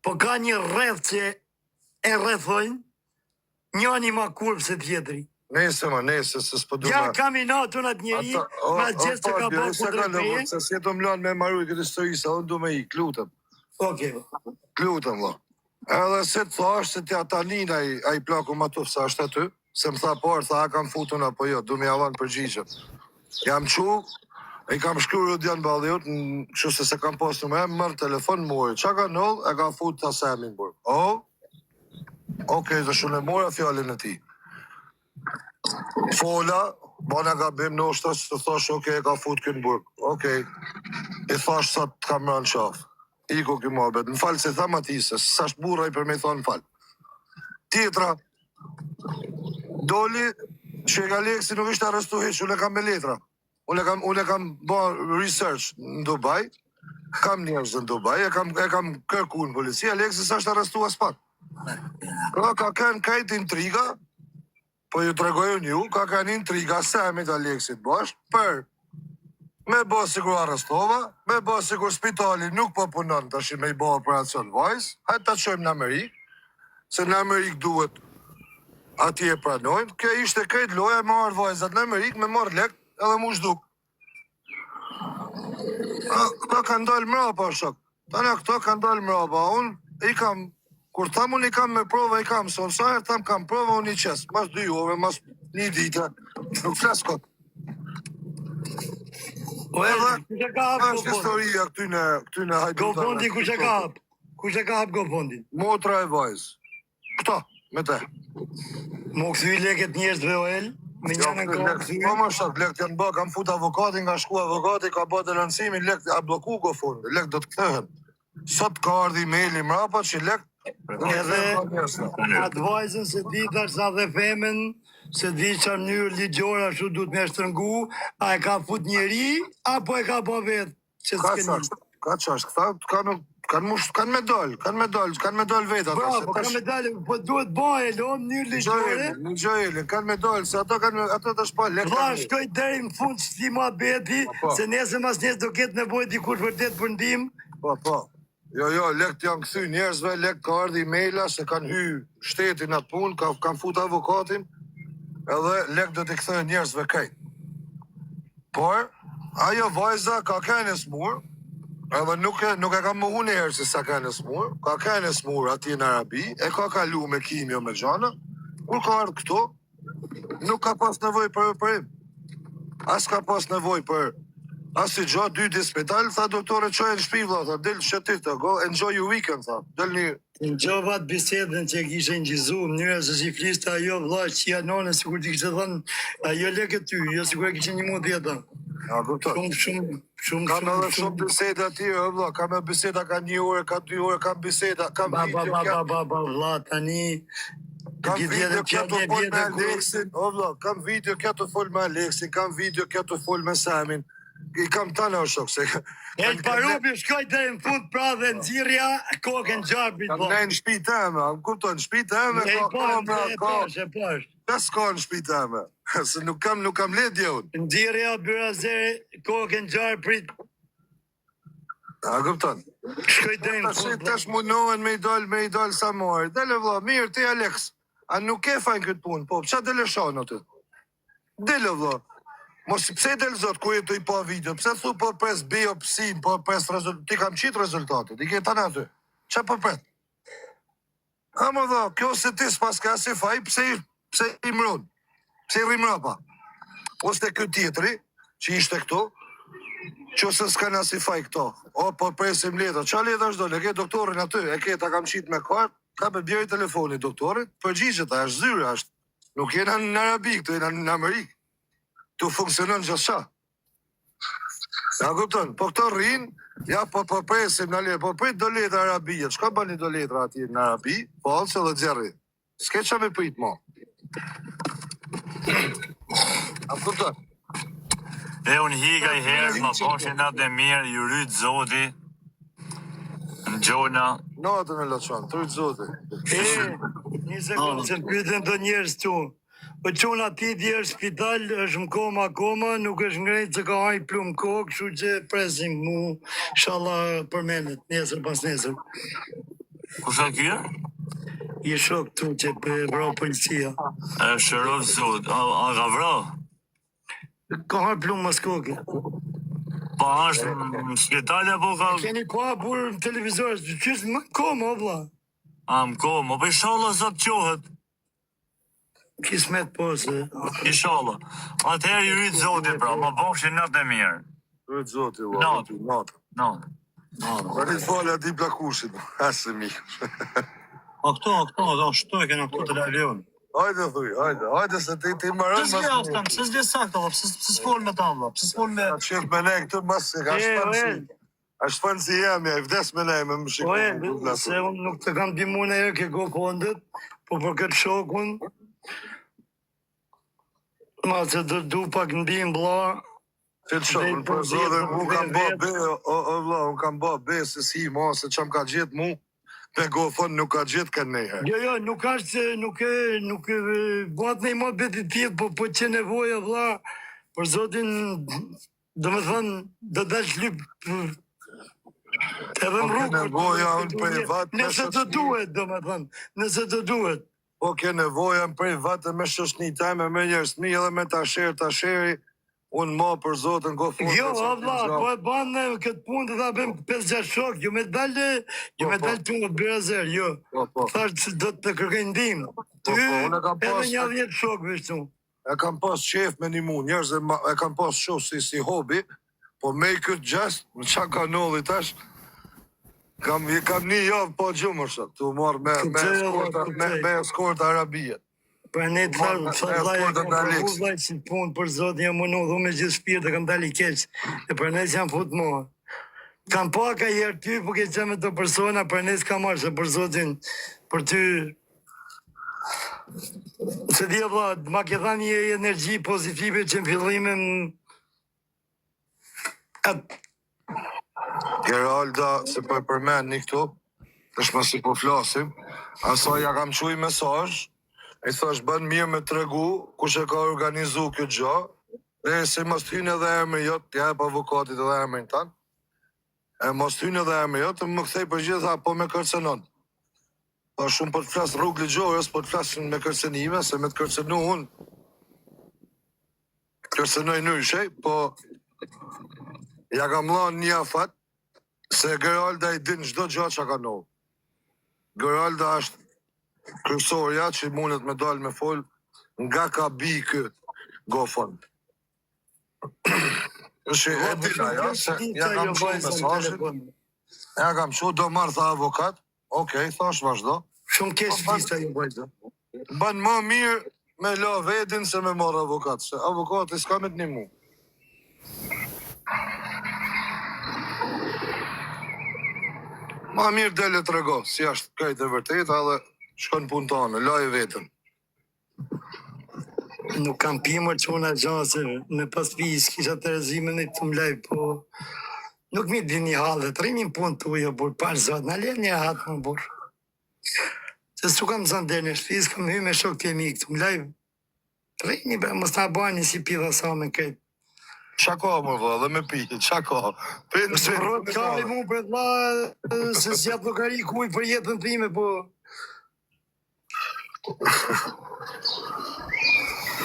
po ka një rreth që e rrethojnë, njëni ma kurvë se tjetëri. Nese, se s'po du Ja kam i natun atë njeri, ma gjesë që ka bërë kundër meje. Se si do mlanë me maruj këtë histori, se unë du me i, klutëm. Okej. Klutëm, vë. Edhe se të thash se t'ja tanin a i plaku ma tuf sa është aty, se më tha parë, tha a kam futun apo jo, du me javan përgjigjen. Jam qu, i kam shkru Rodian Balliut, kështu se kam pas në me, mërë telefon mori, qa ka nëll, e ka fut të asemin burg. Okej, dhe shumë e mora fjallin e ti. Fola, bana gabim në është të thash, okej, e ka fut kënë burg. Okej, i thash sa të kam rënë qafë. Iko kjo mabet, në falë se tham atise, sa është burra i për me thonë në falë. Tjetra, doli, që e Aleksi nuk ishte arrestu heq, unë e kam me letra. Unë e kam bërë research në Dubai, kam njerëz në Dubai, e kam kërku në polici, Aleksi sa është arrestu as pak. Ka kanë kajt intriga, po ju të regojnë ju, ka kanë intriga Samit Aleksit bashkë, për me bo sigur arrestova, me bo sigur spitali nuk po punon të shi me i bo operacion vajz, hajtë të qojmë në Amerikë, se në Amerikë duhet ati e pranojnë, kjo ishte krejt loja me marrë vajzat në Amerikë, me marrë lek edhe mu shduk. Këta kanë dalë mrapa, shok. Tana këta kanë dalë mrapa, unë i kam, kur tham unë i kam me prova, i kam, son sa herë tham kam prova, unë i qesë, mas 2 ove, mas 1 dita, nuk flasë këtë. O edhe, kush e ka hapë është historia këtyne hajdutave. GoFondi kush e ka hapë? Kush e ka hapë GoFondin? Motra e vajzë. Këta, me te. Mo këthy leket njerëzve OL, me njënën ka këthy. Po më shok, lekt janë bë, kam fut avokatin, nga shku avokati, ka bë delancimin, lekt a bloku GoFondi, lekt do të kthehen. Sot ka ardhi maili mrapa që lekt Edhe advajzën se di tash sa dhe femen, se di që mënyrë ligjore ashtu duhet me shtrëngu, a e ka fut njeri, apo e ka po vetë që s'keni. Ka qash, këta kanë me dal vetë. Bravo, kanë me dal, po duhet bëhe, lo, mënyrë ligjore. Në gjojeli, kanë me dal, se ato të shpa lek. Dha, shkoj deri në fund që ti ma beti, se nesër mas nesë do ketë nevojë dikush vërtet për ndim. Po. Jo, lekt janë këthy njerëzve, lekt ka ardhi maila se kanë hy shtetin atë punë, kanë fut avokatin, edhe lekt do t'i këthej njerëzve kajt. Por, ajo vajza ka kene smur, edhe nuk e ka më unë herë se sa kene smur, ka kene smur ati në Arabi, e ka kalu me kimjo me gjana, kur ka ardhë këto, nuk ka pas nevoj për im. As ka pas nevoj për Asi gjo, 2 ditë spital, tha doktore qoj në shpi, vla, tha, del shëtit, go, enjoy your weekend, tha, del një... Në gjovat bisedën që kishe në gjizu, mënyra se si fliste ajo, vla, që janone, si kur ti kështë thënë, ajo leke ty, jo si kur e kishe një mund tjeta. Ja, kuptoj. Shumë. Kam edhe shumë biseda tjera, vla, kam e biseda ka 1 orë, ka 2 orë, kam biseda, kam video kja... Vla, tani... Kam video kja të fol me Aleksin, vla, kam video kja të fol me Aleksin, kam video kja të fol me Samin. I kam tana o shok, se... El Parubi shkoj dhe në fund pra dhe nëzirja kokën gjarbit, po. Ne në shpi teme, më kupton, në shpi teme, E pash. Kas ka në shpi teme, se nuk kam ledje unë. Nëzirja, byrazere, kokën gjarbit. A kupton? Shkoj dhe në fund. Tash mundohen me i dal sa mori. Dele vla, mirë, ti Aleks, a nuk e fajnë këtë punë, po, qa dele shonë aty? Dele vla. Mos pse del zot ku jetu i pa video, pse thu po pres biopsin, po pres rezultat, ti kam qitë rezultatit, i ke tana aty, që po pret? A më dha, kjo se ti s'pas ka si faj, pse i mron, pse i rimrapa? Ose kjo tjetri, që ishte këtu, Që se s'kan as i faj këto. O, po presim letra. Qa letra është dole? E ke doktorin aty, e ke ta kam qit me kartë, ka për bjeri telefoni doktorit, përgjigjet, është zyra, është. Nuk jena në Arabi, këtu jena në Amerikë. Tu funksionon gjithë qa. Ja kupton, po këto rrinë, ja po presim në letra, po prit do letra Arabijet. Shka bani do letra ati në Arabi, po alëse dhe gjerri. S'ke qa me prit mo. A kupton? E unë higa i herë, më poshin atë e mirë, ju rrytë zoti, në gjona. Natën e loqon, të rritë zoti. Një sekundë, se pyetën të njerës tu. Po quna ti djerë spital, është më koma akoma, nuk është ngrejtë që ka hajë plumë kokë, kështu që presim mu, shala përmenet, nesër pas nesër. Kusha kjo? I shok tu që për vro policia. E shërov zot, a ka vro? Ka hajë plumë mas kokë. Pa është në spital apo ka... Keni pa burë në televizor, qështë më koma, o vla. A më komo, po ishallah zot qohet. Kismet po se. Ishallah. Atëherë ju rritë zoti pra, më poshin atë e mirë. Rritë zoti, Natë. natë. Natë. Për rritë falë ati plakushin, asë mikë. A këto, ashtu e kena këto të lalion. Hajde, thuj, hajde, se ti marën Pse s'ke astam, pse s'ke sakta, pse s'fol me ta, pse s'fol me... Ka qef me ne këtu mas se ka shpanë si jemi, a i vdes me ne me më shikë. Se unë nuk të kam dimu në e ke go kondet, po për këtë shokun, ma se të du pak në bim bla, Që të shokën, për zodhe, unë kam bo be, o vla, unë kam bo be se si ma, se që më ka gjithë mu, me gofon nuk ka gjithë ka nehe. Jo, nuk ashtë se nuk bëhat në i ma beti tjetë, po që nevoja vla, për zotin, do me thënë, do dhe shlyp, edhe më rrugë. Nevoja unë privat me Nëse të duhet, do me thënë, nëse të duhet. Po ke nevoja në privat me shoshni tajme, me njerësmi edhe me tasheri, unë ma për zotën gofon. Jo, valla, po e banë këtë punë të da bëjmë 5-6 shok, jo me dalë të në bërëzer, jo. Thashtë që do të kërkej ndim. Ty, edhe një 10 shok vështu. E kam pas qef me një mu, njerëz e kam pas shoh si hobi, po me i këtë gjest, në qa ka nolli tash, kam një javë po gjumë është, të marrë me eskorta Arabijet. Për ne të thallaj si punë për zotë jam mënu dhu me gjithë shpirë dhe kam dali keqë, e për ne që jam fut mua. Kam pa ka jerë ty, po ke që me të persona, për ne s'ka marrë, se për zotin, për ty... Se dhja vla, ma ke dha një energji pozitive që në fillime Geralda, se po e përmen një këtu, të shma si po flasim, asaj ja kam quj mesazh, e thash bën mirë me tregu, kush e ka organizu kjo gjë, dhe se mos hynë edhe emri jot, ja e pa avokatit edhe emrin tanë, e mos hynë edhe emri jot, më kthej për gjitha, po me kërcenon. Po shumë po të flasë rrugë ligjorës, po të flasë me kërcenime, se me të kërcenu unë, kërcenoj nëshej, po ja kam lanë një afat, se Geralda i din çdo gjë që ka ndohur. Geralda është kryesorja që mundet me dalë me fol nga ka bi këtë gofon. Është e dina, ja, se ja kam shumë mesazhin, ja kam shumë, do marrë tha avokat, okej, thash vazhdo. Shumë kesh fista ju bëjtë. Ban më mirë me la vedin se me marrë avokat, se avokati s'ka me t'ni mu. Ma mirë dele të rego, si ashtë kajtë e vërteta dhe shkon punë të anë, la e vetën. Nuk kam pimër që unë a gjanë, se me pas pis, kisha të rezime në të mlej, po nuk mi di një halë, të rimin punë të ujo, burë, pa zotë, në le një hatë më burë. Se su kam zënë dhe në shpis, kam hy me shok të jemi këtë mlej, të rini, bre, mos të abani si pidha sa me këtë. Qa ka më vë, dhe me pi, qa ka? Së rrët kali mu për të la, se si atë lokari kuj për jetën të ime, po...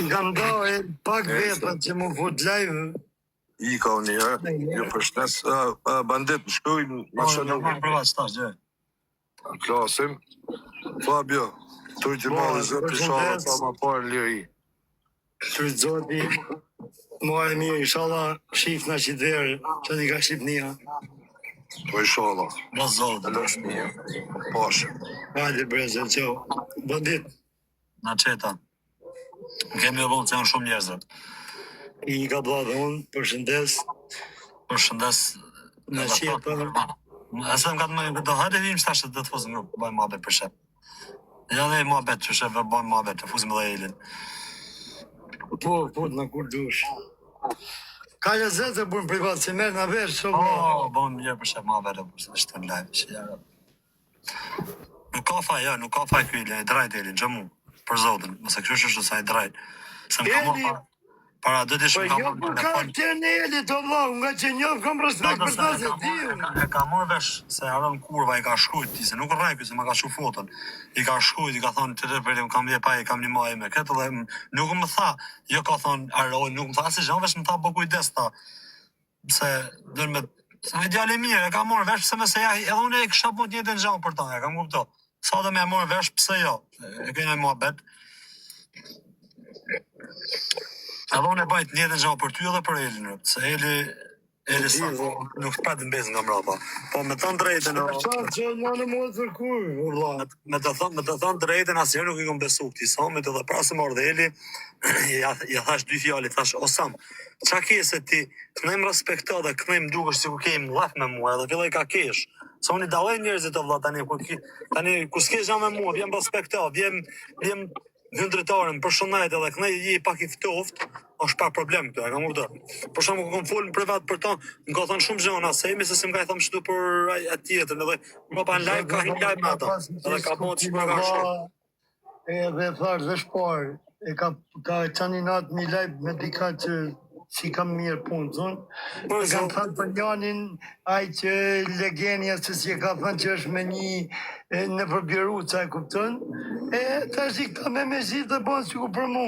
Nga mda e pak vetën që mu fut live. I ka unë një, ju përshnes, bandit në shkujnë, ma që në klasim. Fabio, të i të madhe zëtë të shalë, ta ma parë liri. Të zoti, More mirë, inshallah, shifna që të verë, që t'i ka Shqipnia. Po inshallah. Do zotë, do shpia. Pash. Hajde, breze, qo. Bandit, Na qeta. Kemi e vonë që janë shumë njerëzë. i ka bla dhe unë, përshëndes, Përshëndes. në qeta. Asë më ka të më do hajde vim shtashtë dhe të fuzim grupë, bëjmë muhabet për shep. Ja dhe muhabet që shep, bëjmë muhabet, të fuzim dhe Elin. Po, në kur dush. Ka lezet e burën privat, se merë në vesh, shumë. Bëjmë mirë për shep muhabet, përse dhe shtë në live, që jarë. Nuk ka faj, ja, nuk ka faj kjo Elin, e drajt Elin, gjë mu, për zotën, mëse kështë është sa e drajt. Se më ka morë para 2 ditë Po shumë ka jo, morë për telefon. karakter në Eli, të vlau, nga që njëfë kam respekt për ta se t'ju. E ka morë vesh se Aron Kurva i ka shkrujt, ti se nuk rrej ky se ma ka shu foton. I ka shkrujt, i ka thonë të rëpërim, kam vje pa, i kam një maj me këtë dhe nuk më tha, jo ka thonë Aron, nuk më tha, si zhën vesh më tha, bo kujdes ta. Se dërë me, se me djale mirë, e ka morë vesh pse me se ja, edhe unë e kësha po t'jetën gjanë për ta, e kam kupto. Sa dhe me e morë vesh pse jo, e kena i muhabet. Edhe unë e bajt njëtën gjanë për ty edhe për Elin, se Eli sa nuk të patë në bezë nga mrapa. Po me thonë drejtën, Sa që në në mos për kur, valla. me të thonë drejtën asnjëherë nuk i kom besu këtij Samit edhe pra se më ardhe Eli, ja thash 2 fjalë, thash o Sam, qa ke se ti kënem respekto dhe kënem dukesh sikur ke mllaf me mua edhe filloi ka kesh. Se unë i dalloj njerëzit të vëlla tani kur s'ke gjë me mua, vjem respekto, vjem hëndretarën për shëndet edhe kënej i pak i ftoft, është pa problem këtu, e kam kuptuar. Për shembull kur kam folën privat për ta, më ka thënë shumë gjëra se emi se s'm ka thënë çdo për atjetër, edhe më pa në live ka një live me ata. Edhe ka bëu çfarë ka shkruar. Edhe thash dhe shpar, e ka qani natë një live me dika që si kam mirë punë, zonë. E kam thënë për njanin, aj që legenja se si e ka thënë që është me një në përbjeruca, e kuptën. E tash i këta me zhitë dhe bënë që ku për mu.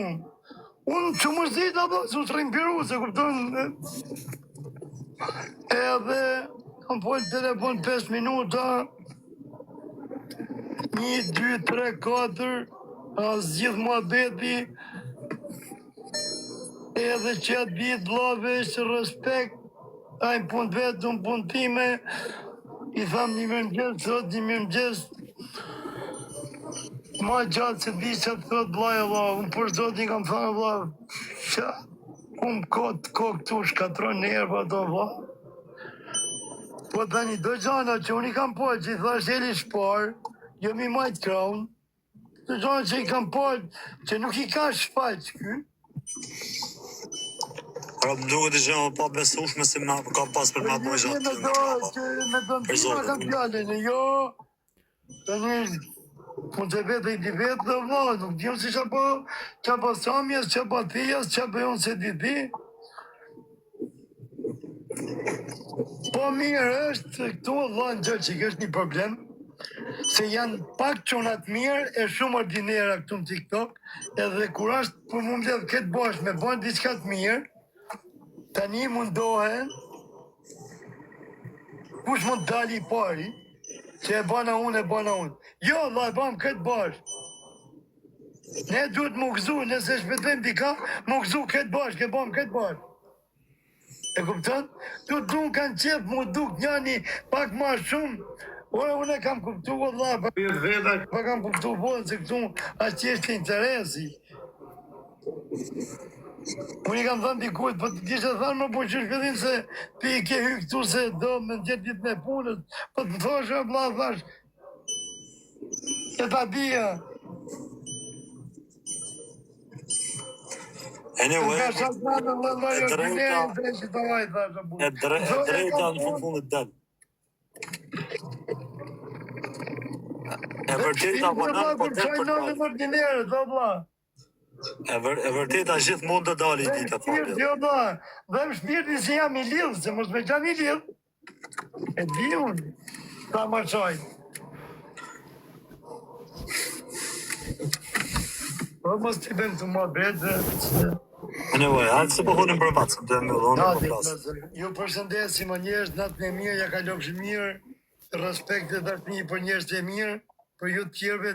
Unë që më zhitë ato, që të rrimë pjeruca, e kuptën. Edhe kam folë telefon 5 minuta, 1, 2, 3, 4, zgjidh mua beti, edhe që atë bitë blave është respekt, a i punë vetë, unë punë time, i thamë një mirëmëngjes, sot një mirëmëngjes, ma gjatë se di që të thot blaja, unë për zotin kam thënë, vla, që unë ko këtu shkatron në erë, ato, vla. Po tani, do gjana që unë i kam po, që i thash Eli shpar, jo mi majtë kraun, do gjana që i kam po, që nuk i ka shfaq ky. Pra më duket të gjënë pa besushme se ma ka pas për ma bëjë gjatë. Me do në tima kam pjallin, jo, tani, unë që vetë i di vetë dhe vla, nuk dim si që po samjes, që po thijas, që po jonë se di. Po mirë është, këtu vla në gjë që kështë një problem, se janë pak qonat mirë e shumë ordinera këtu në TikTok, edhe kur është për mund dhe këtë bosh me bënë diçka të mirë, tani mundohen, kush mund dali i pari, që e bana unë. Jo, la e bam këtë bashkë. Ne duhet më gëzu, nëse shpëtojmë dika, më gëzu këtë bashkë, e bam këtë bashkë. E kupton? Tu dun kanë qef, mu duk njani pak ma shumë. Ora, unë e kam kuptu, valla, pa kam kuptu vëllë, se këtu ashtë që është interesi. Unë i kam thënë dikujt, po të kishtë thënë më po që shkëllim se ti i ke hy këtu se do me në gjithë ditë me punët, po të thosh e vla, thash, e ta dhja. Anyway, Nga shatë në vëllë, e drejta në fundit del. E vërteta vonan po tet për dalë. E vërteta gjithmonë do dali ditë e parë. Jo, dhe më shpirti se jam i lidhë, se mos me jam i lidhë. E di unë, ta ma qaj. Po mos t'i bëm të ma betë. Anyway, hajtë se po honim për vatë, dhe me dhonë për plasë. Ju përshëndesim o njerëz, natën e mirë, ja kalofsh mirë, respekte dhe një për njerëz të mirë, për ju të tjerëve,